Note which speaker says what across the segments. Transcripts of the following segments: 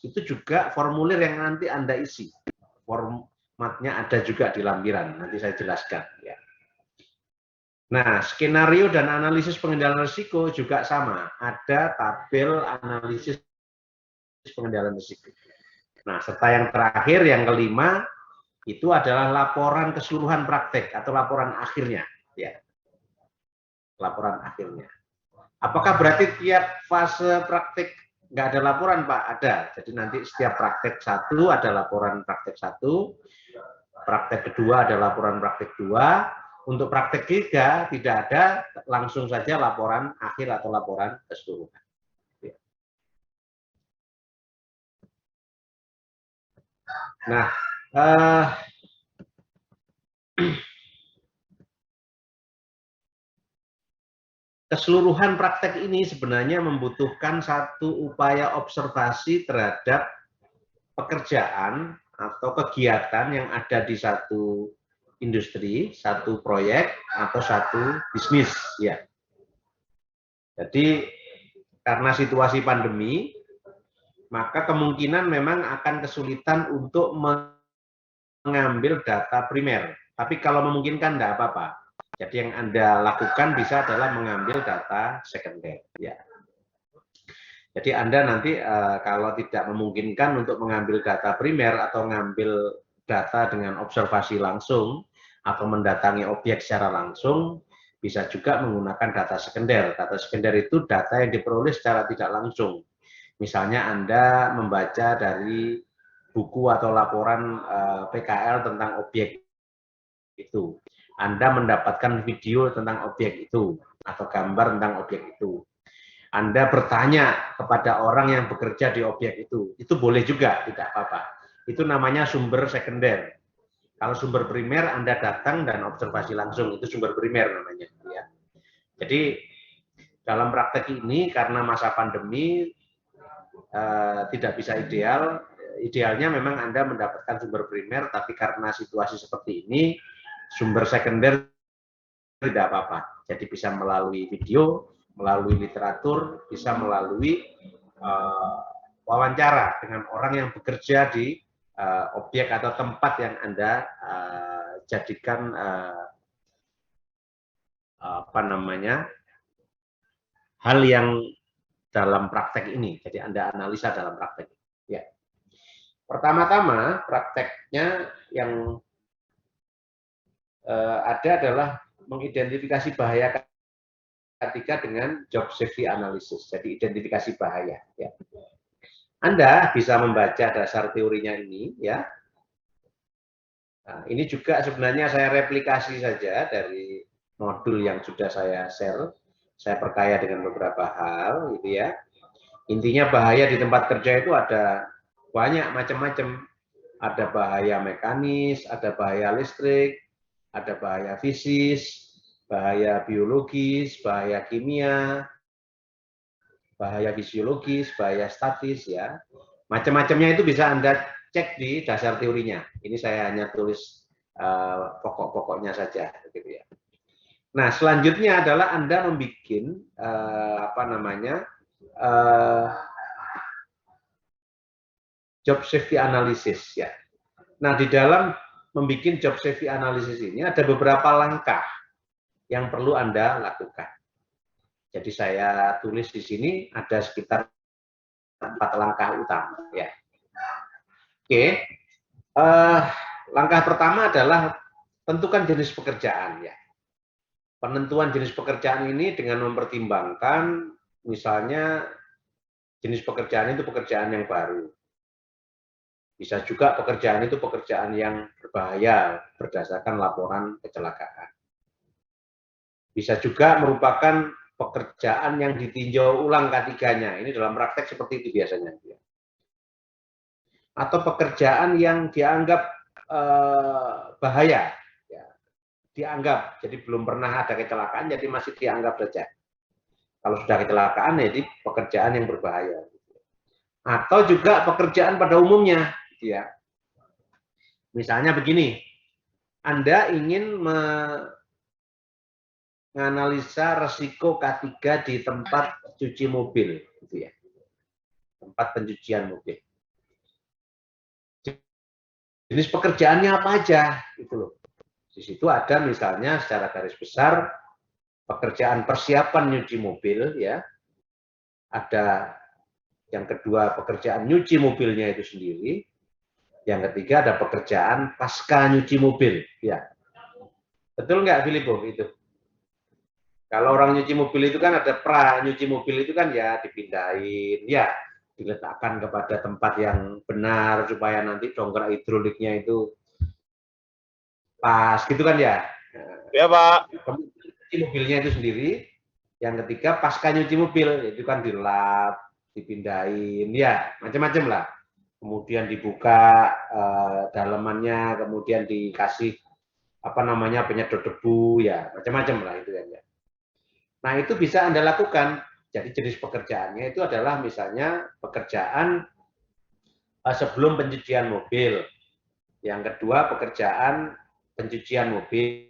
Speaker 1: itu juga formulir yang nanti Anda isi. Formatnya ada juga di lampiran, nanti saya jelaskan. Ya. Nah, skenario dan analisis pengendalian risiko juga sama. Ada tabel analisis pengendalian risiko. Nah, serta yang terakhir, yang kelima, itu adalah laporan keseluruhan praktek atau laporan akhirnya. Ya. Laporan akhirnya. Apakah berarti tiap fase praktek nggak ada laporan, Pak? Ada. Jadi nanti setiap praktek satu ada laporan praktek satu, praktek kedua ada laporan praktek dua, untuk praktek tiga tidak ada, langsung saja laporan akhir atau laporan keseluruhan. Nah, keseluruhan praktek ini sebenarnya membutuhkan satu upaya observasi terhadap pekerjaan atau kegiatan yang ada di satu industri, satu proyek, atau satu bisnis. Ya. Jadi, karena situasi pandemi, maka kemungkinan memang akan kesulitan untuk mengambil data primer. Tapi kalau memungkinkan, tidak apa-apa. Jadi yang Anda lakukan bisa adalah mengambil data sekunder. Ya. Jadi Anda nanti kalau tidak memungkinkan untuk mengambil data primer atau mengambil data dengan observasi langsung atau mendatangi objek secara langsung, bisa juga menggunakan data sekunder. Data sekunder itu data yang diperoleh secara tidak langsung. Misalnya Anda membaca dari buku atau laporan PKL tentang objek itu. Anda mendapatkan video tentang objek itu atau gambar tentang objek itu. Anda bertanya kepada orang yang bekerja di objek itu boleh juga, tidak apa-apa. Itu namanya sumber sekunder. Kalau sumber primer Anda datang dan observasi langsung, itu sumber primer namanya. Ya. Jadi dalam praktek ini karena masa pandemi tidak bisa ideal, idealnya memang Anda mendapatkan sumber primer, tapi karena situasi seperti ini, sumber sekunder tidak apa-apa. Jadi bisa melalui video, melalui literatur, bisa melalui wawancara dengan orang yang bekerja di objek atau tempat yang Anda jadikan apa namanya, hal yang dalam praktek ini. Jadi Anda analisa dalam praktek. Ya. Pertama-tama prakteknya yang ada adalah mengidentifikasi bahaya ketiga dengan job safety analysis. Jadi identifikasi bahaya. Ya. Anda bisa membaca dasar teorinya ini, ya. Nah, ini juga sebenarnya saya replikasi saja dari modul yang sudah saya share. Saya perkaya dengan beberapa hal, gitu ya. Intinya bahaya di tempat kerja itu ada banyak macam-macam. Ada bahaya mekanis, ada bahaya listrik, ada bahaya fisis, bahaya biologis, bahaya kimia, bahaya fisiologis, bahaya statis, ya. Macam-macamnya itu bisa Anda cek di dasar teorinya. Ini saya hanya tulis pokok-pokoknya saja, gitu ya. Nah, selanjutnya adalah Anda membuat apa namanya, job safety analysis, ya. Nah, di dalam membuat job safety analysis ini ada beberapa langkah yang perlu Anda lakukan. Jadi saya tulis di sini ada sekitar 4 langkah utama, ya. Oke, langkah pertama adalah tentukan jenis pekerjaan, ya. Penentuan jenis pekerjaan ini dengan mempertimbangkan misalnya jenis pekerjaan itu pekerjaan yang baru. Bisa juga pekerjaan itu pekerjaan yang berbahaya berdasarkan laporan kecelakaan. Bisa juga merupakan pekerjaan yang ditinjau ulang K3-nya. Ini dalam praktek seperti itu biasanya. Atau pekerjaan yang dianggap bahaya. Ya. Dianggap, jadi belum pernah ada kecelakaan, jadi masih dianggap saja. Kalau sudah kecelakaan, jadi pekerjaan yang berbahaya. Atau juga pekerjaan pada umumnya. Ya. Misalnya begini, Anda ingin menganalisa resiko K3 di tempat cuci mobil, gitu ya. tempat pencucian mobil. Jenis pekerjaannya apa aja, itu loh. Di situ ada misalnya secara garis besar pekerjaan persiapan nyuci mobil, ya. Ada yang kedua pekerjaan nyuci mobilnya itu sendiri. Yang ketiga ada pekerjaan pasca nyuci mobil, ya. Betul nggak, Filippo, itu? Kalau orang nyuci mobil itu kan ada pra nyuci mobil itu kan ya dipindahin, ya diletakkan kepada tempat yang benar supaya nanti dongkrak hidroliknya itu pas, gitu kan ya.
Speaker 2: Ya, Pak.
Speaker 1: Kemudian nyuci mobilnya itu sendiri. Yang ketiga pasca nyuci mobil itu kan dilap, dipindahin, ya macam-macam lah. Kemudian dibuka dalemannya, kemudian dikasih apa namanya penyedot debu, ya macam-macam lah itu kan ya. Nah, itu bisa Anda lakukan. Jadi jenis pekerjaannya itu adalah misalnya pekerjaan sebelum pencucian mobil. Yang kedua pekerjaan pencucian mobil.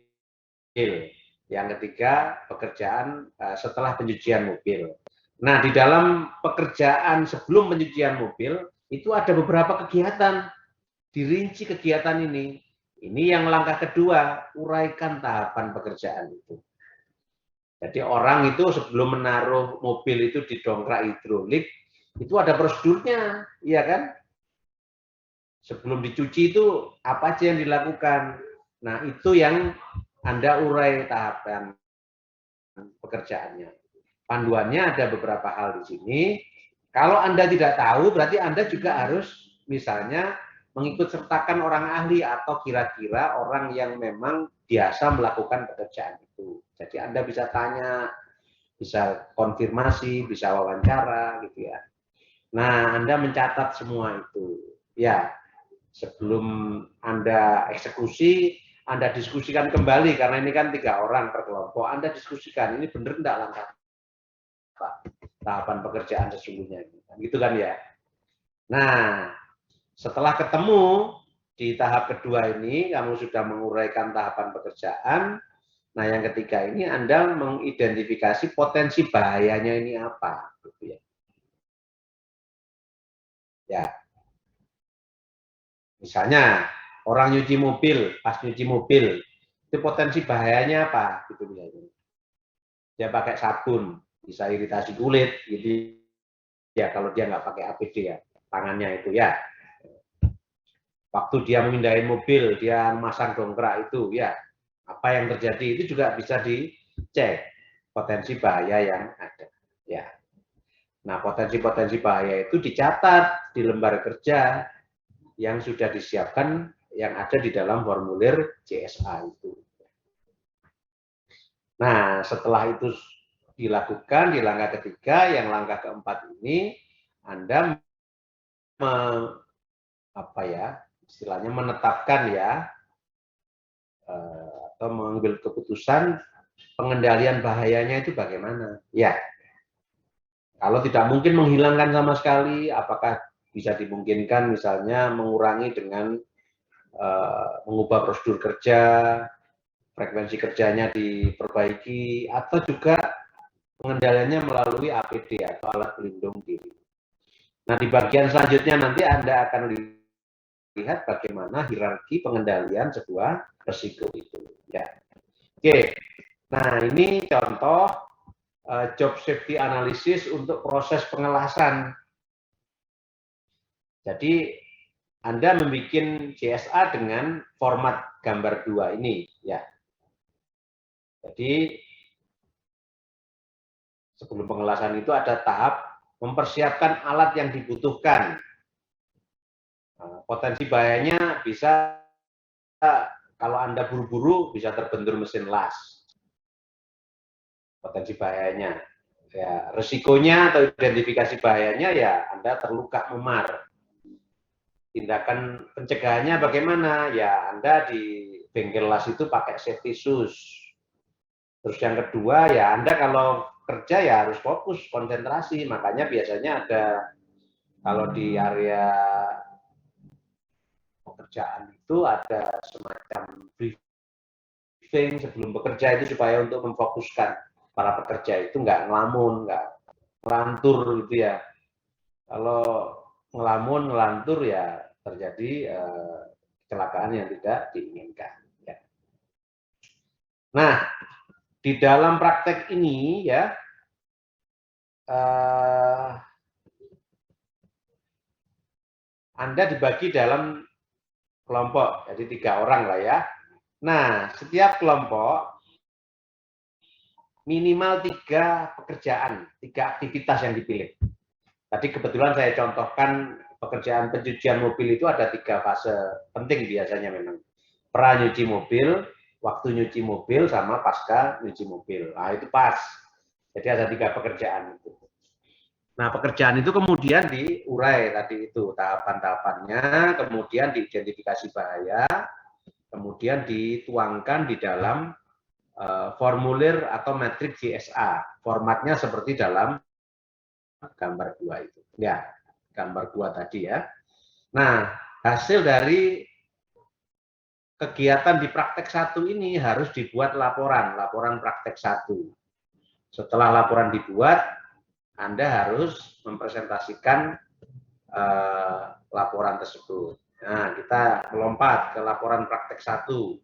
Speaker 1: Yang ketiga pekerjaan setelah pencucian mobil. Nah, di dalam pekerjaan sebelum pencucian mobil itu ada beberapa kegiatan. Dirinci kegiatan ini. Ini yang langkah kedua, uraikan tahapan pekerjaan itu. Jadi orang itu sebelum menaruh mobil itu di dongkrak hidrolik, itu ada prosedurnya, iya kan? Sebelum dicuci itu apa aja yang dilakukan. Nah, itu yang Anda urai tahapan pekerjaannya. Panduannya ada beberapa hal di sini. Kalau Anda tidak tahu, berarti Anda juga harus misalnya mengikut sertakan orang ahli atau kira-kira orang yang memang biasa melakukan pekerjaan itu. Jadi Anda bisa tanya, bisa konfirmasi, bisa wawancara gitu ya. Nah, Anda mencatat semua itu. Ya, sebelum Anda eksekusi, Anda diskusikan kembali karena ini kan 3 orang per kelompok. Anda diskusikan ini benar enggak langkah tahapan pekerjaan sesungguhnya, gitu kan ya. Nah, setelah ketemu di tahap kedua ini, kamu sudah menguraikan tahapan pekerjaan. Nah, yang ketiga ini Anda mengidentifikasi potensi bahayanya ini apa, gitu ya. Ya, misalnya orang nyuci mobil, pas nyuci mobil, itu potensi bahayanya apa, gitu misalnya. Dia pakai sabun, bisa iritasi kulit, gitu ya. Kalau dia nggak pakai APD ya, tangannya itu ya. Waktu dia memindahin mobil, dia masang dongkrak itu, ya. Apa yang terjadi itu juga bisa dicek potensi bahaya yang ada, ya. Nah, potensi-potensi bahaya itu dicatat di lembar kerja yang sudah disiapkan yang ada di dalam formulir CSA itu. Nah, setelah itu dilakukan di langkah ketiga, yang langkah keempat ini Anda istilahnya menetapkan ya atau mengambil keputusan pengendalian bahayanya itu bagaimana. Ya, kalau tidak mungkin menghilangkan sama sekali, apakah bisa dimungkinkan misalnya mengurangi dengan mengubah prosedur kerja, frekuensi kerjanya diperbaiki, atau juga pengendaliannya melalui APD atau alat pelindung diri. Nah, di bagian selanjutnya nanti Anda akan lihat bagaimana hierarki pengendalian sebuah risiko itu. Ya. Oke, nah ini contoh job safety analysis untuk proses pengelasan. Jadi Anda membuat CSA dengan format gambar 2 ini, ya. Jadi sebelum pengelasan itu ada tahap mempersiapkan alat yang dibutuhkan. Potensi bahayanya bisa kalau Anda buru-buru bisa terbentur mesin las. Potensi bahayanya. Ya, resikonya atau identifikasi bahayanya ya Anda terluka memar. Tindakan pencegahannya bagaimana? Ya Anda di bengkel las itu pakai safety shoes. Terus yang kedua ya Anda kalau kerja ya harus fokus, konsentrasi. Makanya biasanya ada kalau di area pekerjaan itu ada semacam briefing sebelum bekerja itu supaya untuk memfokuskan para pekerja itu nggak ngelamun, nggak ngelantur gitu ya. Kalau ngelamun, ngelantur ya terjadi kecelakaan yang tidak diinginkan. Ya. Nah, di dalam praktek ini ya, Anda dibagi dalam kelompok, jadi 3 orang lah ya. Nah, setiap kelompok minimal 3 pekerjaan, 3 aktivitas yang dipilih. Tadi kebetulan saya contohkan pekerjaan pencucian mobil itu ada 3 fase penting biasanya memang. Pra nyuci mobil, waktu nyuci mobil, sama pasca nyuci mobil. Nah, itu pas. Jadi ada 3 pekerjaan itu. Nah, pekerjaan itu kemudian diurai tadi itu tahapan-tahapannya, kemudian diidentifikasi bahaya, kemudian dituangkan di dalam formulir atau matriks CSA. Formatnya seperti dalam gambar 2 itu. Ya, gambar 2 tadi ya. Nah, hasil dari kegiatan di praktek 1 ini harus dibuat laporan praktek 1. Setelah laporan dibuat, Anda harus mempresentasikan laporan tersebut. Nah, kita melompat ke laporan praktek 1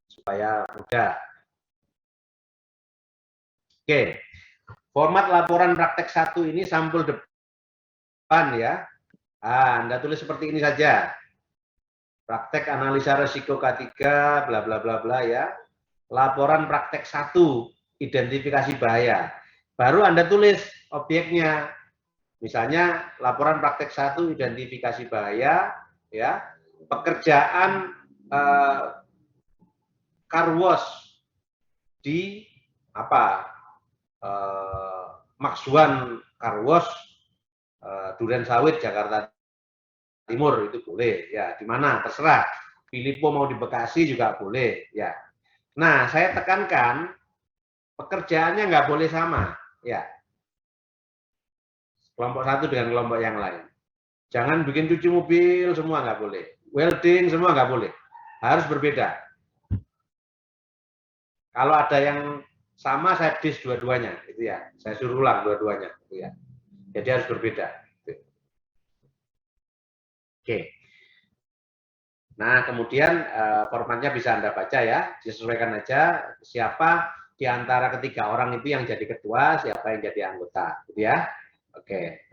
Speaker 1: supaya mudah. Oke, format laporan praktek 1 ini sampul depan ya. Anda tulis seperti ini saja. Praktek analisa risiko K3, bla bla bla bla ya. Laporan praktek 1, identifikasi bahaya. Baru Anda tulis objeknya. Misalnya laporan praktek 1, identifikasi bahaya ya. Pekerjaan car wash di apa? Maksuan car wash Duren Sawit Jakarta Timur itu boleh ya, di mana terserah. Filipo mau di Bekasi juga boleh ya. Nah, saya tekankan pekerjaannya nggak boleh sama ya. Kelompok 1 dengan kelompok yang lain. Jangan bikin cuci mobil semua nggak boleh. Welding semua nggak boleh. Harus berbeda. Kalau ada yang sama saya dis dua-duanya itu ya. Saya suruh ulang dua-duanya itu ya. Jadi harus berbeda. Oke. Nah, kemudian formatnya bisa Anda baca ya, disesuaikan aja siapa di antara ketiga orang itu yang jadi ketua, siapa yang jadi anggota, gitu ya. Oke.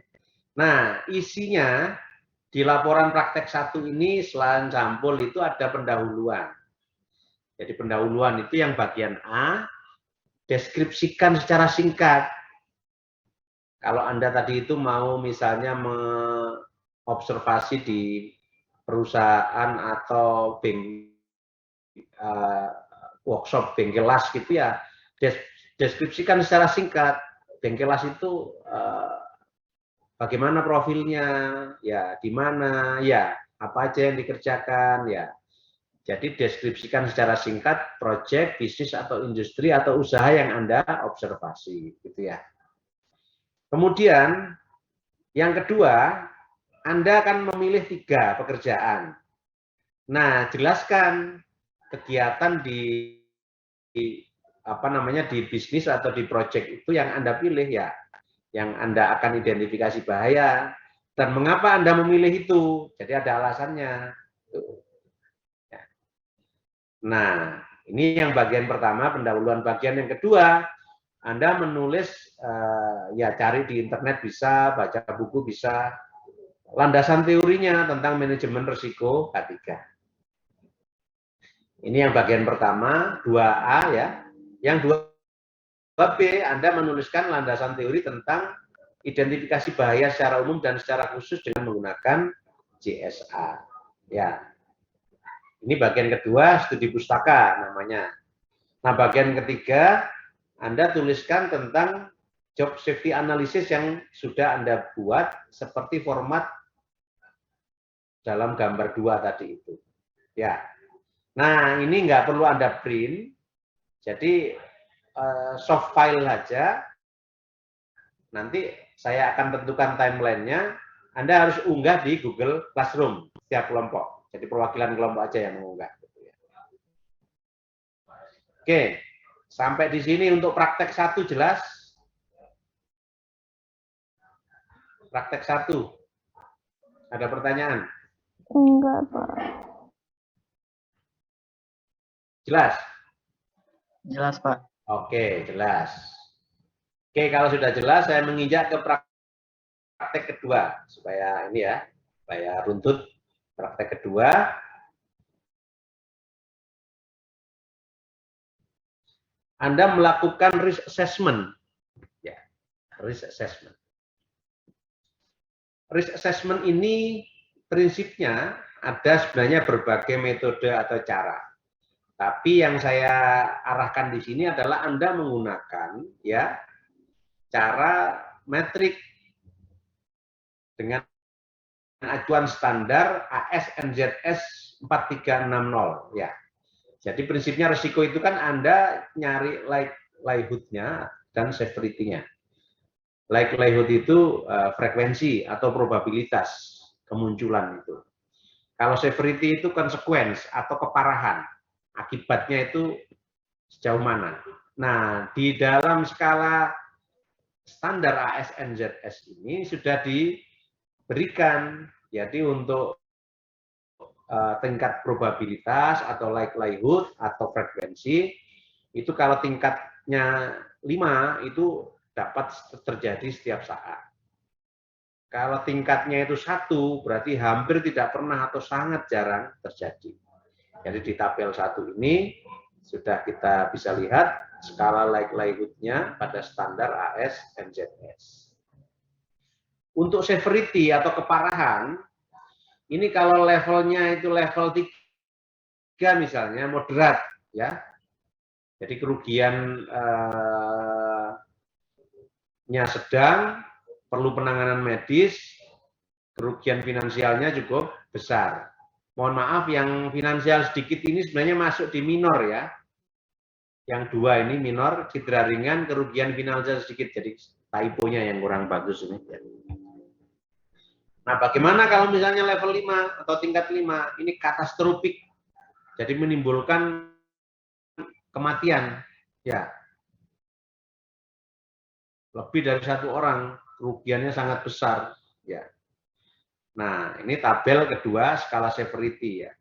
Speaker 1: Nah, isinya di laporan praktek 1 ini selain sampul itu ada pendahuluan. Jadi pendahuluan itu yang bagian A, deskripsikan secara singkat. Kalau Anda tadi itu mau misalnya mengobservasi di perusahaan atau workshop bengkel las gitu ya, deskripsikan secara singkat. Bengkel las itu bagaimana profilnya, ya di mana, ya apa aja yang dikerjakan, ya. Jadi deskripsikan secara singkat proyek, bisnis atau industri atau usaha yang Anda observasi, gitu ya. Kemudian yang kedua, Anda akan memilih 3 pekerjaan. Nah, jelaskan kegiatan di apa namanya di bisnis atau di proyek itu yang Anda pilih ya, yang Anda akan identifikasi bahaya dan mengapa Anda memilih itu. Jadi ada alasannya. Nah, ini yang bagian pertama, pendahuluan. Bagian yang kedua, Anda menulis ya cari di internet bisa, baca buku bisa, landasan teorinya tentang manajemen risiko K3. Ini yang bagian pertama, 2A ya. Yang 2B, Anda menuliskan landasan teori tentang identifikasi bahaya secara umum dan secara khusus dengan menggunakan CSA. Ya. Ini bagian kedua, studi pustaka namanya. Nah, bagian ketiga, Anda tuliskan tentang job safety analysis yang sudah Anda buat seperti format dalam gambar 2 tadi itu. Ya. Nah, ini nggak perlu Anda print, jadi soft file saja. Nanti saya akan tentukan timelinenya. Anda harus unggah di Google Classroom setiap kelompok. Jadi perwakilan kelompok aja yang mengunggah. Oke, sampai di sini untuk praktek 1 jelas. Praktek 1. Ada pertanyaan?
Speaker 2: Enggak, Pak.
Speaker 1: Jelas?
Speaker 3: Jelas, Pak.
Speaker 1: Oke, jelas. Oke, kalau sudah jelas, saya menginjak ke praktek kedua. Supaya ini ya, supaya runtut. Praktek kedua. Anda melakukan risk assessment. Ya, risk assessment. Risk assessment ini prinsipnya ada sebenarnya berbagai metode atau cara. Tapi yang saya arahkan di sini adalah Anda menggunakan ya cara metrik dengan acuan standar AS-NZS 4360 ya. Jadi prinsipnya risiko itu kan Anda nyari likelihood-nya dan severity-nya. Likelihood itu frekuensi atau probabilitas kemunculan itu. Kalau severity itu consequence atau keparahan. Akibatnya itu sejauh mana. Nah, di dalam skala standar AS-NZS ini sudah diberikan. Jadi untuk tingkat probabilitas atau likelihood atau frekuensi, itu kalau tingkatnya 5 itu dapat terjadi setiap saat. Kalau tingkatnya itu 1, berarti hampir tidak pernah atau sangat jarang terjadi. Jadi di tabel 1 ini sudah kita bisa lihat skala likelihood-nya pada standar AS-NZS. Untuk severity atau keparahan, ini kalau levelnya itu level 3 misalnya, moderat ya. Jadi kerugian nya sedang, perlu penanganan medis, kerugian finansialnya cukup besar. Mohon maaf, yang finansial sedikit ini sebenarnya masuk di minor ya. Yang 2 ini minor, cedera ringan, kerugian finansial sedikit. Jadi typonya yang kurang bagus ini. Nah, bagaimana kalau misalnya level 5 atau tingkat 5? Ini katastrofik. Jadi menimbulkan kematian. Ya. Lebih dari 1 orang, kerugiannya sangat besar. Ya. Nah, ini tabel kedua skala severity ya.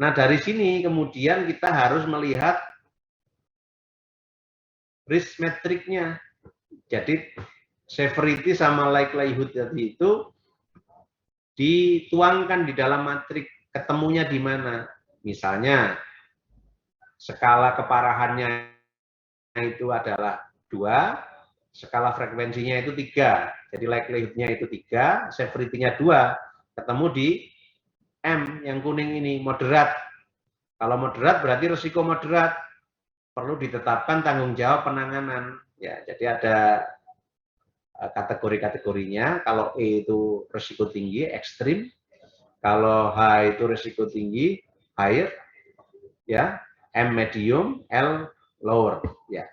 Speaker 1: Nah, dari sini kemudian kita harus melihat risk metriknya. Jadi severity sama likelihood tadi itu dituangkan di dalam matrik, ketemunya di mana. Misalnya skala keparahannya itu adalah 2, skala frekuensinya itu 3. Jadi likelihood-nya itu 3, severity-nya 2. Ketemu di M yang kuning ini, moderat. Kalau moderat berarti risiko moderat. Perlu ditetapkan tanggung jawab penanganan. Ya, jadi ada kategori-kategorinya. Kalau E itu risiko tinggi, ekstrim. Kalau H itu risiko tinggi, higher. Ya, M medium, L lower. Ya.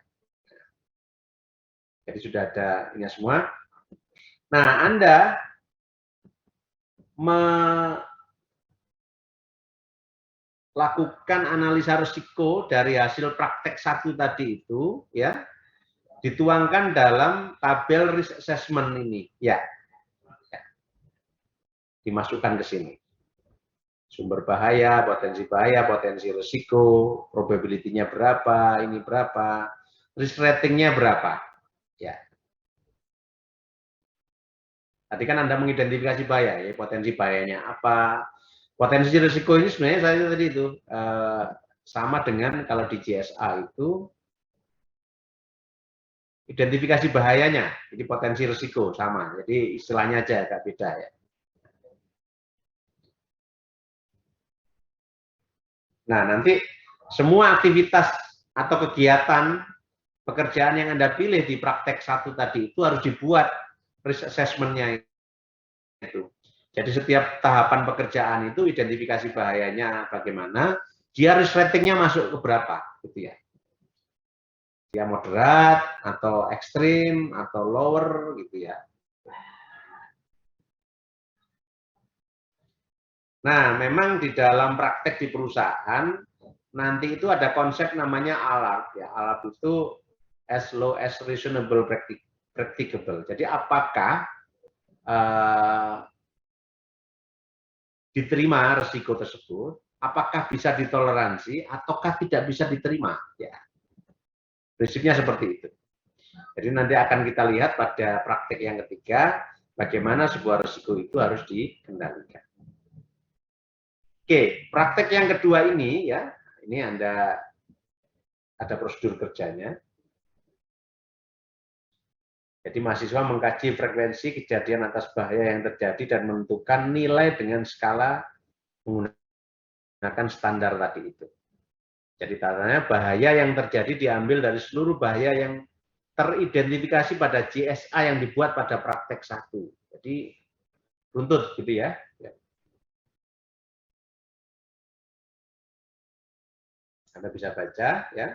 Speaker 1: Jadi sudah ada ini semua. Nah, Anda melakukan analisa risiko dari hasil praktek 1 tadi itu, ya, dituangkan dalam tabel risk assessment ini, ya. Dimasukkan ke sini. Sumber bahaya, potensi risiko, probability-nya berapa, ini berapa, risk rating-nya berapa. Ya. Tadi kan Anda mengidentifikasi bahaya, ya, potensi bahayanya apa. Potensi risiko ini sebenarnya saya tadi itu sama dengan kalau di JSA itu identifikasi bahayanya, jadi potensi risiko sama. Jadi istilahnya aja agak beda ya. Nah, nanti semua aktivitas atau kegiatan pekerjaan yang Anda pilih di praktek 1 tadi itu harus dibuat risk assessment-nya itu. Jadi setiap tahapan pekerjaan itu identifikasi bahayanya bagaimana, dia risk rating-nya masuk ke berapa, gitu ya. Dia moderat atau ekstrim atau lower gitu ya. Nah, memang di dalam praktek di perusahaan nanti itu ada konsep namanya ALARP ya. ALARP itu as low as reasonable practicable. Jadi apakah diterima risiko tersebut, apakah bisa ditoleransi ataukah tidak bisa diterima. Ya, prinsipnya seperti itu. Jadi nanti akan kita lihat pada praktek yang ketiga, bagaimana sebuah risiko itu harus dikendalikan. Oke, praktek yang kedua ini ya, ini Anda ada prosedur kerjanya. Jadi mahasiswa mengkaji frekuensi kejadian atas bahaya yang terjadi dan menentukan nilai dengan skala menggunakan standar tadi itu. Jadi tandanya bahaya yang terjadi diambil dari seluruh bahaya yang teridentifikasi pada JSA yang dibuat pada praktek 1. Jadi runtut gitu ya. Anda bisa baca ya.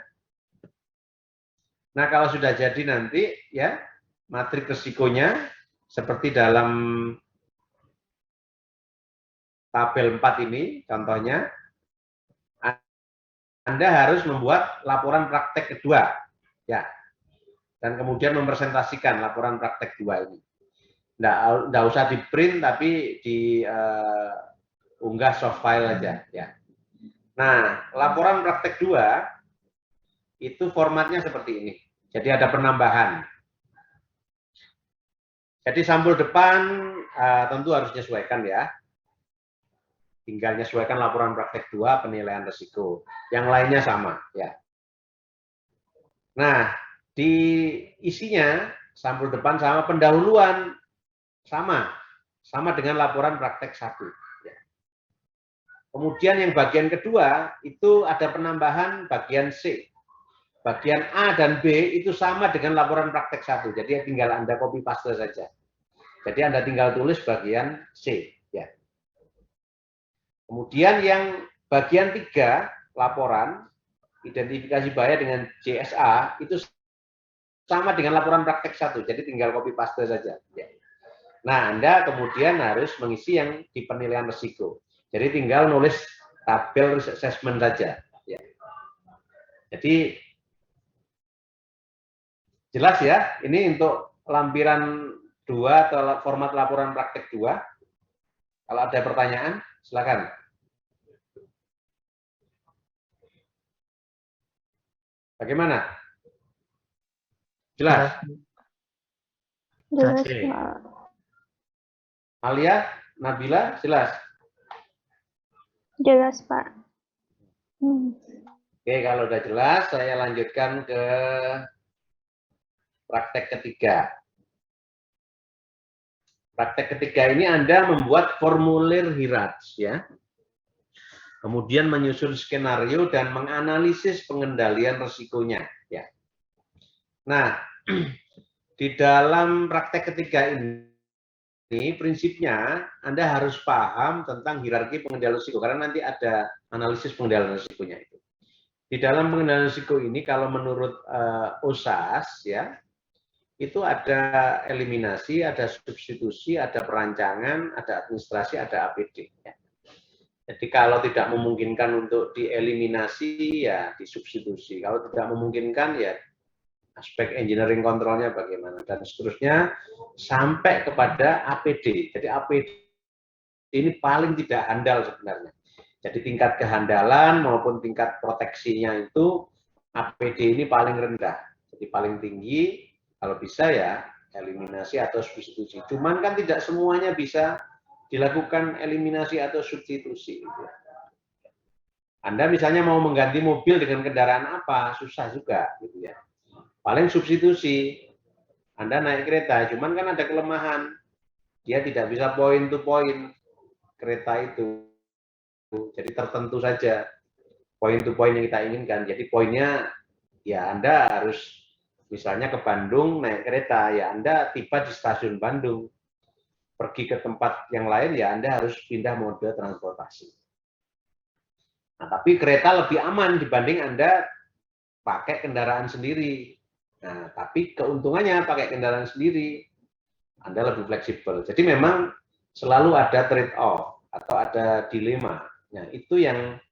Speaker 1: Nah, kalau sudah jadi nanti ya, matrik risikonya seperti dalam tabel 4 ini contohnya, Anda harus membuat laporan praktek kedua ya. Dan kemudian mempresentasikan laporan praktek 2 ini. Nggak usah di print tapi diunggah soft file aja ya. Nah, laporan praktek 2 itu formatnya seperti ini. Jadi ada penambahan. Jadi sampul depan tentu harus menyesuaikan ya. Tinggal menyesuaikan laporan praktek 2 penilaian risiko. Yang lainnya sama ya. Nah, di isinya sampul depan sama pendahuluan sama dengan laporan praktek 1. Ya. Kemudian yang bagian kedua itu ada penambahan bagian C. Bagian A dan B itu sama dengan laporan praktek 1. Jadi tinggal Anda copy paste saja. Jadi Anda tinggal tulis bagian C. Ya. Kemudian yang bagian 3, laporan, identifikasi bahaya dengan JSA, itu sama dengan laporan praktek 1. Jadi tinggal copy paste saja. Ya. Nah, Anda kemudian harus mengisi yang di penilaian risiko. Jadi tinggal nulis tabel risk assessment saja. Ya. Jadi jelas ya, ini untuk lampiran 2 atau format laporan praktek 2. Kalau ada pertanyaan, silakan. Bagaimana? Jelas?
Speaker 2: Jelas,
Speaker 1: Oke.
Speaker 2: Pak.
Speaker 1: Alia, Nabila, jelas?
Speaker 2: Jelas, Pak.
Speaker 1: Oke, kalau udah jelas, saya lanjutkan ke praktek ketiga. Praktek ketiga ini Anda membuat formulir HIRATS ya. Kemudian menyusun skenario dan menganalisis pengendalian risikonya ya. Nah, di dalam praktek ketiga ini prinsipnya Anda harus paham tentang hierarki pengendalian risiko karena nanti ada analisis pengendalian risikonya itu. Di dalam pengendalian risiko ini kalau menurut OSAS ya, itu ada eliminasi, ada substitusi, ada perancangan, ada administrasi, ada APD. Ya. Jadi kalau tidak memungkinkan untuk dieliminasi, ya disubstitusi. Kalau tidak memungkinkan, ya aspek engineering kontrolnya bagaimana, dan seterusnya, sampai kepada APD. Jadi APD ini paling tidak handal sebenarnya. Jadi tingkat kehandalan maupun tingkat proteksinya itu, APD ini paling rendah. Jadi paling tinggi, kalau bisa ya eliminasi atau substitusi. Cuman kan tidak semuanya bisa dilakukan eliminasi atau substitusi. Anda misalnya mau mengganti mobil dengan kendaraan apa, susah juga, gitu ya. Paling substitusi. Anda naik kereta, cuman kan ada kelemahan. Dia tidak bisa point to point kereta itu. Jadi tertentu saja point to point yang kita inginkan. Jadi poinnya ya Anda harus misalnya ke Bandung naik kereta, ya Anda tiba di stasiun Bandung. Pergi ke tempat yang lain, ya Anda harus pindah mode transportasi. Nah, tapi kereta lebih aman dibanding Anda pakai kendaraan sendiri. Nah, tapi keuntungannya pakai kendaraan sendiri, Anda lebih fleksibel. Jadi memang selalu ada trade-off atau ada dilema. Nah, itu yang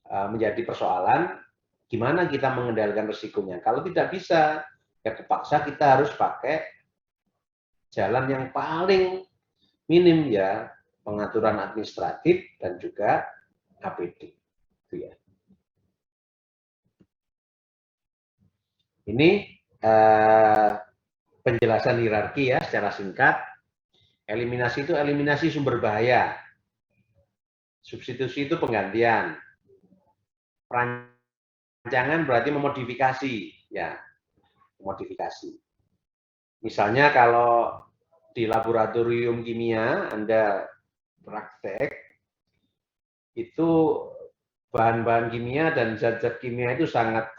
Speaker 1: menjadi persoalan, gimana kita mengendalikan risikonya. Kalau tidak bisa, ya kepaksa kita harus pakai jalan yang paling minim ya pengaturan administratif dan juga APD. Itu ya. Ini penjelasan hierarki ya secara singkat. Eliminasi itu eliminasi sumber bahaya. Substitusi itu penggantian. Perancangan berarti memodifikasi ya, modifikasi. Misalnya kalau di laboratorium kimia Anda praktek, itu bahan-bahan kimia dan zat-zat kimia itu sangat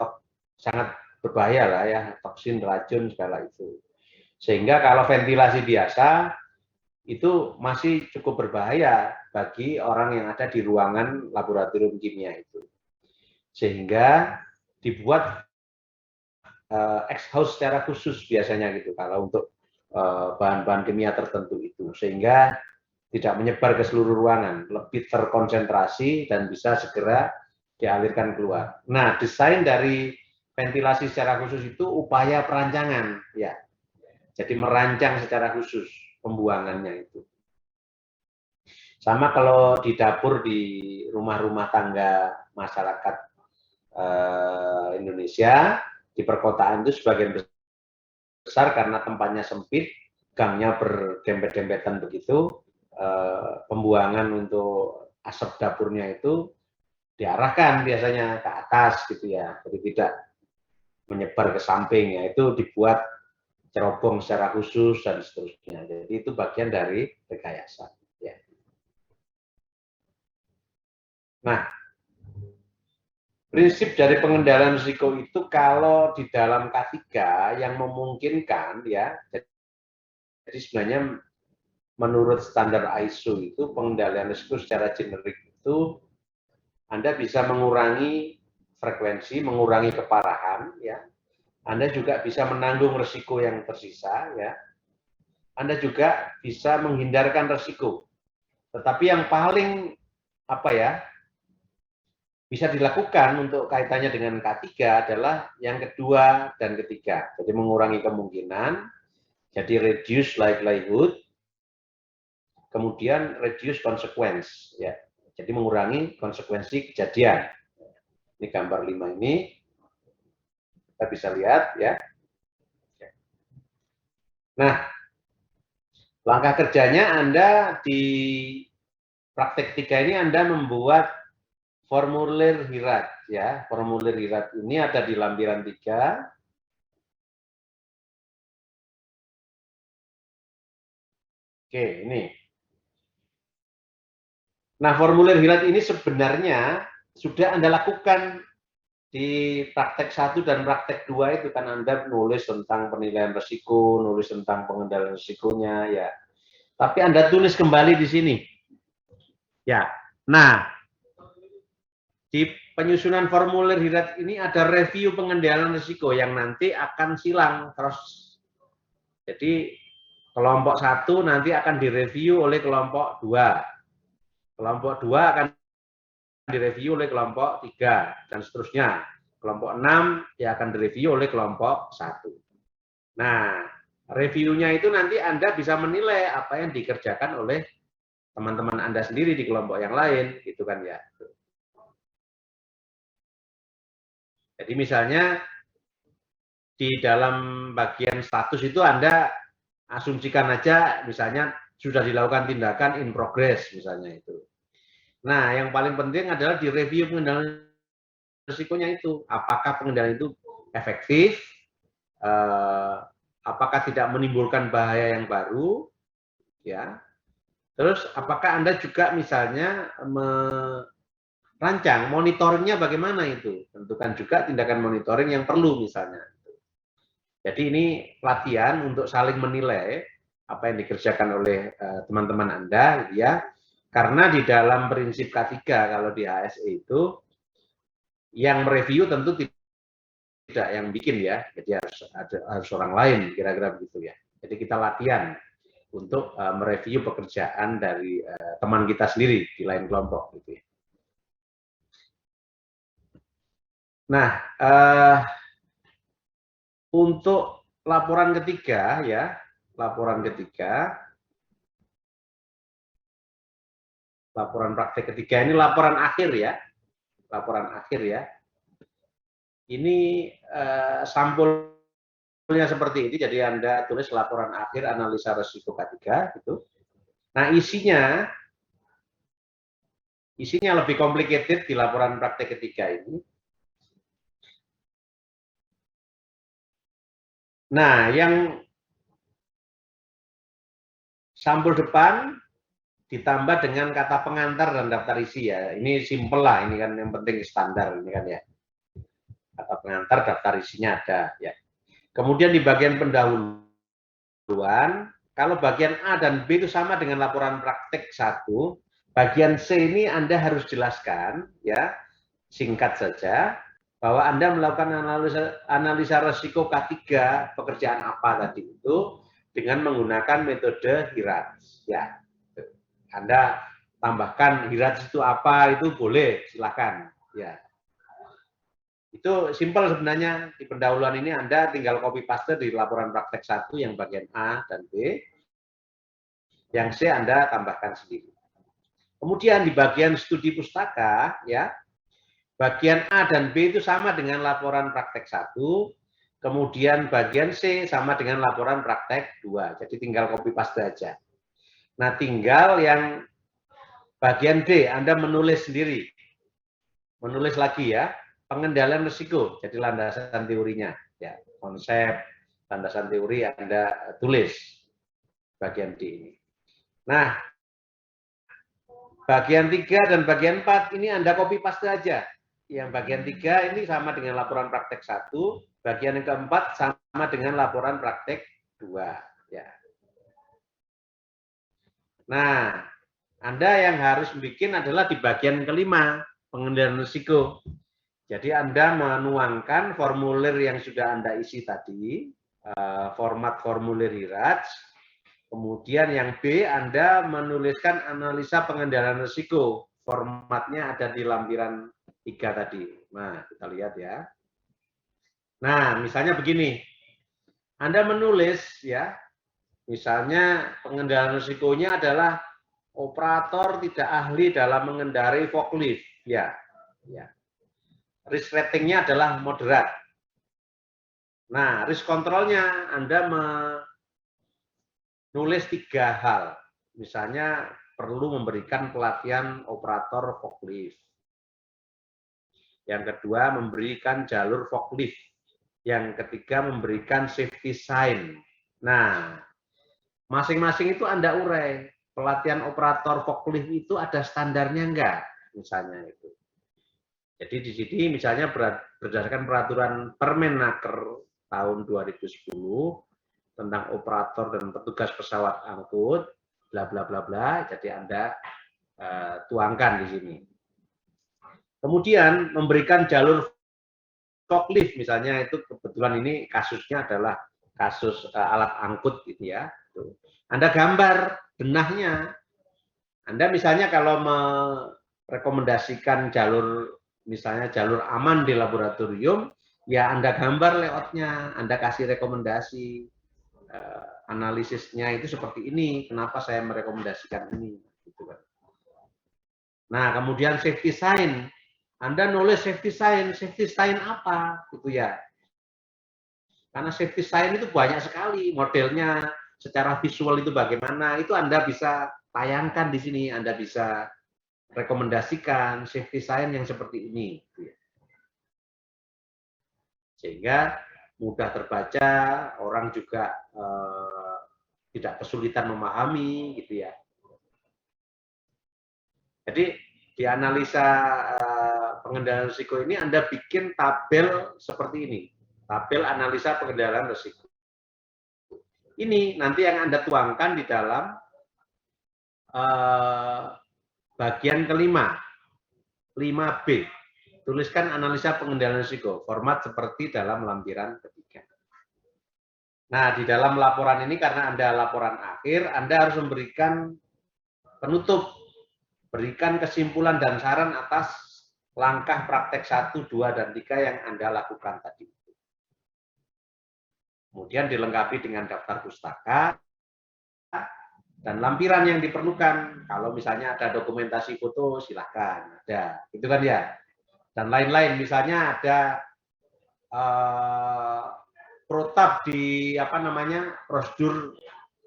Speaker 1: berbahaya lah ya, toksin, racun, segala itu. Sehingga kalau ventilasi biasa, itu masih cukup berbahaya bagi orang yang ada di ruangan laboratorium kimia itu. Sehingga dibuat exhaust secara khusus biasanya gitu, kalau untuk bahan-bahan kimia tertentu itu. Sehingga tidak menyebar ke seluruh ruangan, lebih terkonsentrasi dan bisa segera dialirkan keluar. Nah, desain dari ventilasi secara khusus itu upaya perancangan, ya. Jadi merancang secara khusus pembuangannya itu. Sama kalau di dapur di rumah-rumah tangga masyarakat Indonesia, di perkotaan itu sebagian besar karena tempatnya sempit, gangnya berdempet-dempetan begitu, pembuangan untuk asap dapurnya itu diarahkan biasanya ke atas gitu ya, jadi tidak menyebar ke samping ya, itu dibuat cerobong secara khusus dan seterusnya. Jadi itu bagian dari rekayasa. Ya. Nah, prinsip dari pengendalian risiko itu kalau di dalam K3 yang memungkinkan ya, jadi sebenarnya menurut standar ISO itu pengendalian risiko secara generik itu Anda bisa mengurangi frekuensi, mengurangi keparahan ya. Anda juga bisa menanggung risiko yang tersisa ya. Anda juga bisa menghindarkan risiko. Tetapi yang paling apa ya? Bisa dilakukan untuk kaitannya dengan K3 adalah yang kedua dan ketiga. Jadi mengurangi kemungkinan, jadi reduce likelihood, kemudian reduce consequence ya. Jadi mengurangi konsekuensi kejadian. Ini gambar 5 ini kita bisa lihat ya. Nah, langkah kerjanya Anda di praktek 3 ini Anda membuat formulir HIRAT ya. Formulir HIRAT ini ada di lampiran 3. Oke, ini. Nah, formulir HIRAT ini sebenarnya sudah Anda lakukan di praktek 1 dan praktek 2 itu kan Anda nulis tentang penilaian risiko, nulis tentang pengendalian risikonya ya. Tapi Anda tulis kembali di sini. Ya. Nah, di penyusunan formulir HIRAT ini ada review pengendalian risiko yang nanti akan silang terus. Jadi kelompok 1 nanti akan direview oleh kelompok 2. Kelompok 2 akan direview oleh kelompok 3 dan seterusnya. Kelompok 6 ya akan direview oleh kelompok 1. Nah, reviewnya itu nanti Anda bisa menilai apa yang dikerjakan oleh teman-teman Anda sendiri di kelompok yang lain, gitu kan ya. Jadi misalnya di dalam bagian status itu Anda asumsikan aja misalnya sudah dilakukan tindakan in progress misalnya itu. Nah, yang paling penting adalah di review pengendalian risikonya itu. Apakah pengendalian itu efektif? Apakah tidak menimbulkan bahaya yang baru? Ya. Terus apakah Anda juga misalnya merancang monitoringnya bagaimana itu? Tentukan juga tindakan monitoring yang perlu misalnya. Jadi ini latihan untuk saling menilai apa yang dikerjakan oleh teman-teman Anda, ya. Karena di dalam prinsip K3 kalau di HSE itu yang mereview tentu tidak yang bikin ya, jadi harus orang lain kira-kira begitu ya. Jadi kita latihan untuk mereview pekerjaan dari teman kita sendiri di lain kelompok gitu ya. Nah, untuk laporan ketiga ya, laporan ketiga. Laporan praktek ketiga ini laporan akhir ya. Laporan akhir ya. Ini sampulnya seperti ini, jadi Anda tulis laporan akhir analisa risiko K3 gitu. Nah, isinya lebih complicated di laporan praktek ketiga ini. Nah, yang sampul depan ditambah dengan kata pengantar dan daftar isi ya. Ini simple lah, ini kan yang penting standar ini kan ya. Kata pengantar, daftar isinya ada ya. Kemudian di bagian pendahuluan, kalau bagian A dan B itu sama dengan laporan praktek 1, bagian C ini Anda harus jelaskan ya, singkat saja, bahwa Anda melakukan analisa risiko K3 pekerjaan apa tadi itu dengan menggunakan metode HIRATS ya. Anda tambahkan HIRATS itu apa, itu boleh, silakan ya. Itu simpel sebenarnya. Di pendahuluan ini Anda tinggal copy paste di laporan praktek 1 yang bagian A dan B. Yang C Anda tambahkan sendiri. Kemudian di bagian studi pustaka ya, bagian A dan B itu sama dengan laporan praktek 1. Kemudian bagian C sama dengan laporan praktek 2. Jadi tinggal copy paste aja. Nah, tinggal yang bagian D Anda menulis sendiri. Menulis lagi ya. Pengendalian risiko, jadi landasan teorinya, ya konsep landasan teori Anda tulis bagian D ini. Nah, bagian 3 dan bagian 4 ini Anda copy paste aja. Yang bagian 3 ini sama dengan laporan praktek 1, bagian yang keempat sama dengan laporan praktek 2. Ya. Nah, Anda yang harus bikin adalah di bagian kelima, pengendalian risiko. Jadi Anda menuangkan formulir yang sudah Anda isi tadi, format formulir HIRATS, kemudian yang B Anda menuliskan analisa pengendalian risiko, formatnya ada di lampiran 3 tadi. Nah, kita lihat ya. Nah, misalnya begini, Anda menulis ya, misalnya pengendalian risikonya adalah operator tidak ahli dalam mengendarai forklift, ya. Risk ratingnya adalah moderat. Nah, risk controlnya Anda menulis 3 hal. Misalnya perlu memberikan pelatihan operator forklift. Yang kedua, memberikan jalur forklift. Yang ketiga, memberikan safety sign. Nah, masing-masing itu Anda urai. Pelatihan operator forklift itu ada standarnya enggak? Misalnya itu. Jadi di sini misalnya berdasarkan peraturan Permenaker tahun 2010 tentang operator dan petugas pesawat angkut, bla bla bla bla. Jadi Anda tuangkan di sini. Kemudian memberikan jalur forklift, misalnya itu kebetulan ini kasusnya adalah kasus alat angkut gitu ya. Anda gambar benahnya. Anda misalnya kalau merekomendasikan jalur, misalnya jalur aman di laboratorium, ya Anda gambar layoutnya, Anda kasih rekomendasi, analisisnya itu seperti ini, kenapa saya merekomendasikan ini. Gitu kan. Nah, kemudian safety sign, Anda nulis safety sign apa, gitu ya. Karena safety sign itu banyak sekali, modelnya secara visual itu bagaimana, itu Anda bisa tayangkan di sini, Anda bisa rekomendasikan safety sign yang seperti ini. Sehingga mudah terbaca, orang juga tidak kesulitan memahami, gitu ya. Jadi di analisa pengendalian risiko ini Anda bikin tabel seperti ini, tabel analisa pengendalian risiko. Ini nanti yang Anda tuangkan di dalam bagian kelima, 5B. Tuliskan analisa pengendalian risiko, format seperti dalam lampiran ketiga. Nah, di dalam laporan ini karena Anda laporan akhir, Anda harus memberikan penutup, berikan kesimpulan dan saran atas langkah praktek 1, 2, dan 3 yang Anda lakukan tadi. Kemudian dilengkapi dengan daftar pustaka, Dan lampiran yang diperlukan, kalau misalnya ada dokumentasi foto, silahkan ada, itu kan ya. Dan lain-lain, misalnya ada protap di prosedur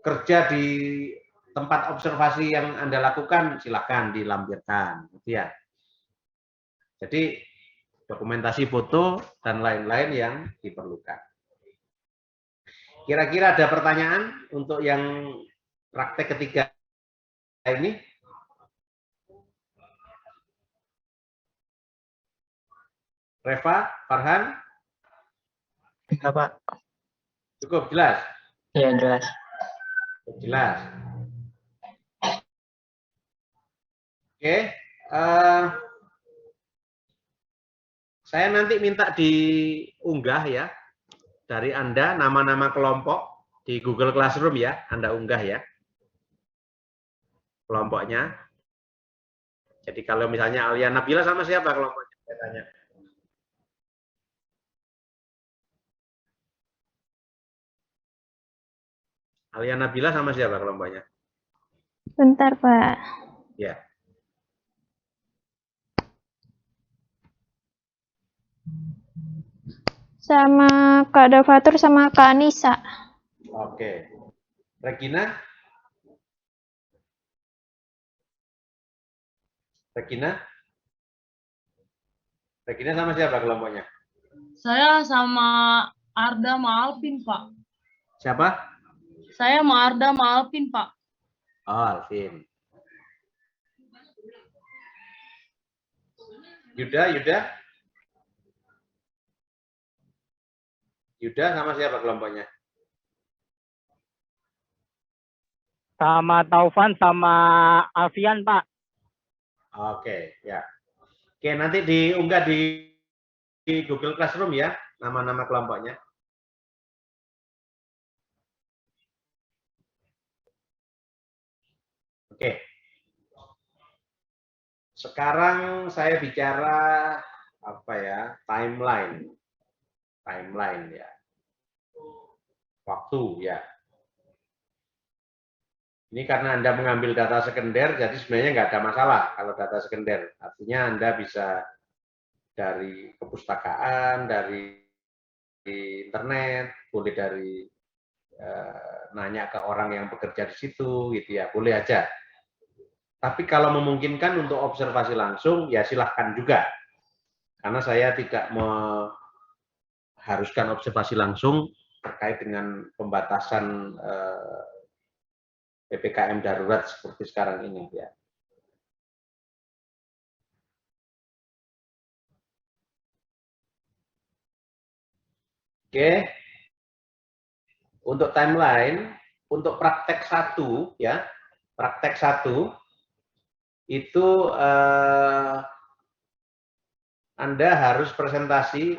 Speaker 1: kerja di tempat observasi yang Anda lakukan, silahkan dilampirkan, gitu ya. Jadi dokumentasi foto dan lain-lain yang diperlukan. Kira-kira ada pertanyaan untuk yang praktek ketiga ini? Reva, Farhan?
Speaker 3: Enggak, Pak.
Speaker 1: Cukup jelas?
Speaker 3: Iya, jelas.
Speaker 1: Jelas. Oke. Saya nanti minta diunggah ya dari Anda nama-nama kelompok di Google Classroom ya, Anda unggah ya kelompoknya. Jadi kalau misalnya Alia Nabila sama siapa kelompoknya? Saya tanya. Alia Nabila sama siapa kelompoknya?
Speaker 2: Bentar, Pak.
Speaker 1: Ya.
Speaker 2: Sama Kak Davatur sama Kak Anissa.
Speaker 1: Oke. Regina? Regina? Regina sama siapa kelompoknya?
Speaker 4: Saya sama Arda sama Alvin, Pak.
Speaker 1: Siapa?
Speaker 4: Saya sama Arda sama Alvin, Pak.
Speaker 1: Oh, Alvin. Yuda? Yuda sama siapa kelompoknya?
Speaker 5: Sama Taufan sama Alfian, Pak.
Speaker 1: Oke, ya. Oke, nanti diunggah di Google Classroom ya, nama-nama kelompoknya. Oke. Sekarang saya bicara timeline. Timeline ya. Waktu ya. Ini karena Anda mengambil data sekunder, jadi sebenarnya nggak ada masalah kalau data sekunder. Artinya Anda bisa dari kepustakaan, dari internet, boleh dari nanya ke orang yang bekerja di situ, gitu ya, boleh aja. Tapi kalau memungkinkan untuk observasi langsung, ya silahkan juga. Karena saya tidak mengharuskan observasi langsung terkait dengan pembatasan PPKM darurat seperti sekarang ini. Ya. Oke. Untuk timeline, untuk praktek 1, ya, praktek 1 itu Anda harus presentasi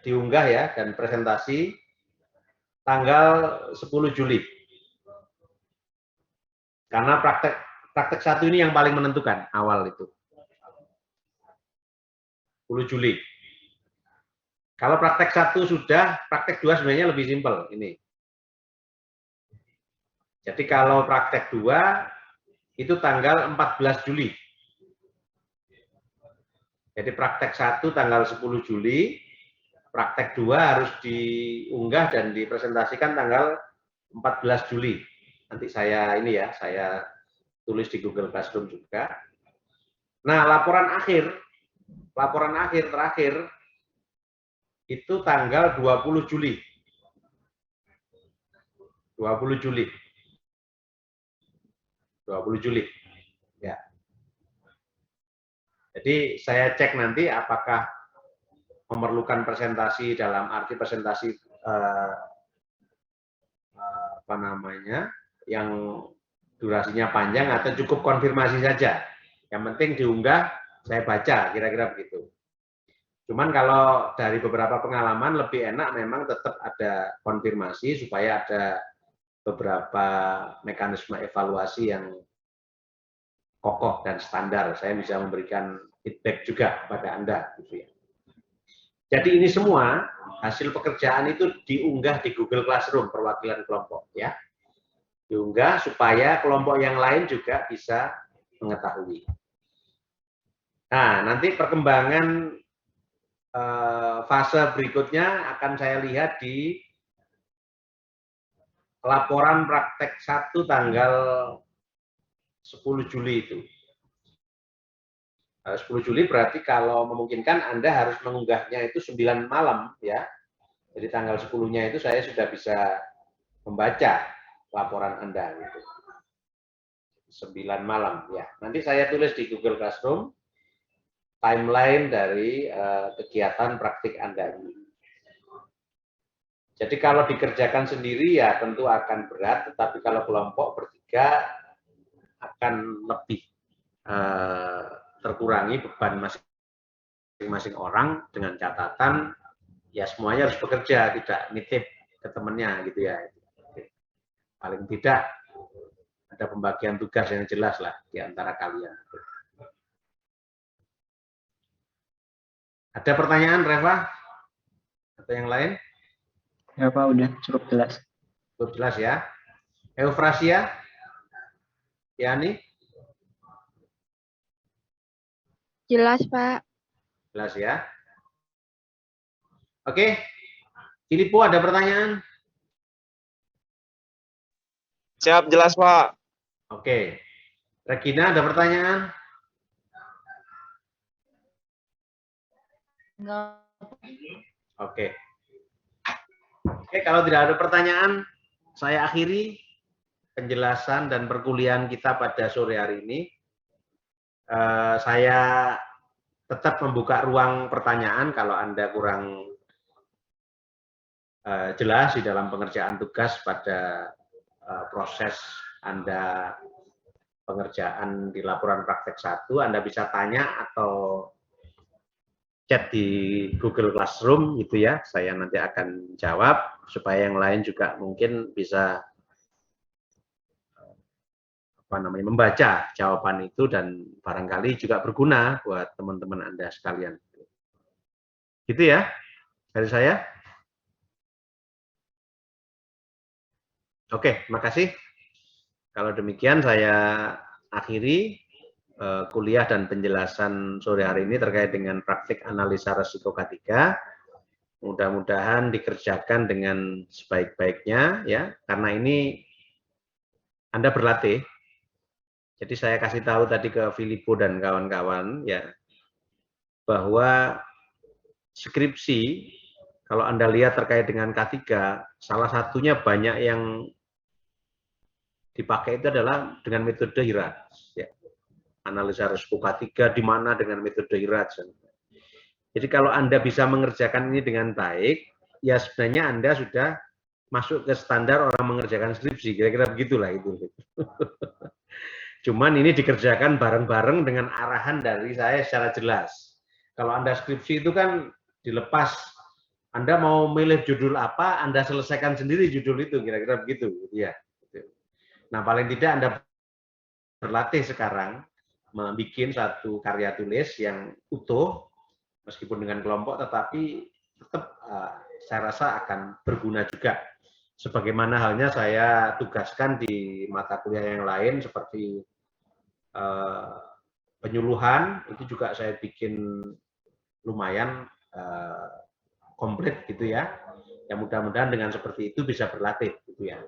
Speaker 1: diunggah ya, dan presentasi tanggal 10 Juli. Karena praktek 1 ini yang paling menentukan awal itu. 10 Juli. Kalau praktek 1 sudah, praktek 2 sebenarnya lebih simpel ini. Jadi kalau praktek 2 itu tanggal 14 Juli. Jadi praktek 1 tanggal 10 Juli, praktek 2 harus diunggah dan dipresentasikan tanggal 14 Juli. Nanti saya saya tulis di Google Classroom juga. Nah, laporan akhir terakhir itu tanggal 20 Juli. 20 Juli. 20 Juli. Ya. Jadi saya cek nanti apakah memerlukan presentasi dalam arti presentasi yang durasinya panjang atau cukup konfirmasi saja. Yang penting diunggah, saya baca, kira-kira begitu. Cuman kalau dari beberapa pengalaman lebih enak memang tetap ada konfirmasi supaya ada beberapa mekanisme evaluasi yang kokoh dan standar. Saya bisa memberikan feedback juga pada Anda. Gitu ya. Jadi ini semua hasil pekerjaan itu diunggah di Google Classroom perwakilan kelompok ya. diunggah supaya kelompok yang lain juga bisa mengetahui. Nah, nanti perkembangan fase berikutnya akan saya lihat di laporan praktek 1 tanggal 10 Juli itu. 10 Juli berarti kalau memungkinkan Anda harus mengunggahnya itu 9 malam ya. Jadi tanggal 10-nya itu saya sudah bisa membaca laporan Anda gitu. 9 malam ya. Nanti saya tulis di Google Classroom timeline dari kegiatan praktik Anda ini. Jadi kalau dikerjakan sendiri ya tentu akan berat, tetapi kalau kelompok bertiga akan lebih terkurangi beban masing-masing orang dengan catatan ya semuanya harus bekerja, tidak nitip ke temannya gitu ya. Paling tidak ada pembagian tugas yang jelas lah di antara kalian. Ada pertanyaan Reva? Atau yang lain?
Speaker 3: Ya Pak, udah cukup jelas.
Speaker 1: Cukup jelas ya. Eufrasia? Yani?
Speaker 2: Jelas, Pak.
Speaker 1: Jelas ya. Oke. Filipo ada pertanyaan?
Speaker 6: Siap, jelas Pak.
Speaker 1: Oke. Regina ada pertanyaan?
Speaker 4: Enggak.
Speaker 1: Oke. Oke, kalau tidak ada pertanyaan, saya akhiri penjelasan dan perkuliahan kita pada sore hari ini. Saya tetap membuka ruang pertanyaan kalau Anda kurang jelas di dalam pengerjaan tugas pada proses Anda pengerjaan di laporan praktek 1, Anda bisa tanya atau chat di Google Classroom gitu ya. Saya nanti akan jawab supaya yang lain juga mungkin bisa membaca jawaban itu dan barangkali juga berguna buat teman-teman Anda sekalian. Gitu ya dari saya. Oke, makasih. Kalau demikian saya akhiri kuliah dan penjelasan sore hari ini terkait dengan praktik analisa risiko K3. Mudah-mudahan dikerjakan dengan sebaik-baiknya ya, karena ini Anda berlatih. Jadi saya kasih tahu tadi ke Filipo dan kawan-kawan ya, bahwa skripsi kalau Anda lihat terkait dengan K3, salah satunya banyak yang dipakai itu adalah dengan metode Hirats. Ya. Analisa risiko K3 di mana dengan metode Hirats. Jadi kalau Anda bisa mengerjakan ini dengan baik, ya sebenarnya Anda sudah masuk ke standar orang mengerjakan skripsi, kira-kira begitulah itu. Cuman ini dikerjakan bareng-bareng dengan arahan dari saya secara jelas. Kalau Anda skripsi itu kan dilepas, Anda mau milih judul apa, Anda selesaikan sendiri judul itu, kira-kira begitu. Ya. Nah, paling tidak Anda berlatih sekarang membuat satu karya tulis yang utuh, meskipun dengan kelompok, tetapi tetap saya rasa akan berguna juga. Sebagaimana halnya saya tugaskan di mata kuliah yang lain seperti penyuluhan, itu juga saya bikin lumayan komplit gitu ya. Ya mudah-mudahan dengan seperti itu bisa berlatih gitu ya.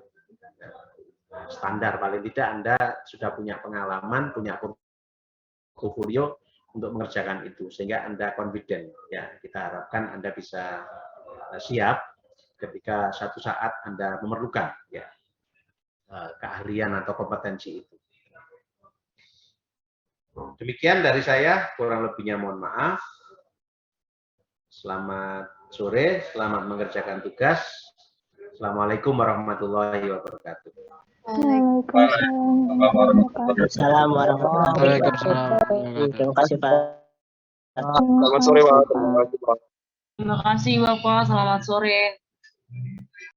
Speaker 1: Standar paling tidak Anda sudah punya pengalaman, punya portfolio untuk mengerjakan itu sehingga Anda confident ya. Kita harapkan Anda bisa siap ketika satu saat Anda memerlukan ya keahlian atau kompetensi itu. Demikian dari saya, kurang lebihnya mohon maaf. Selamat sore, selamat mengerjakan tugas. Assalamualaikum warahmatullahi wabarakatuh.
Speaker 3: Assalamualaikum warahmatullahi wabarakatuh. Terima kasih Pak.
Speaker 6: Selamat sore Pak.
Speaker 4: Terima kasih Bapak, selamat sore.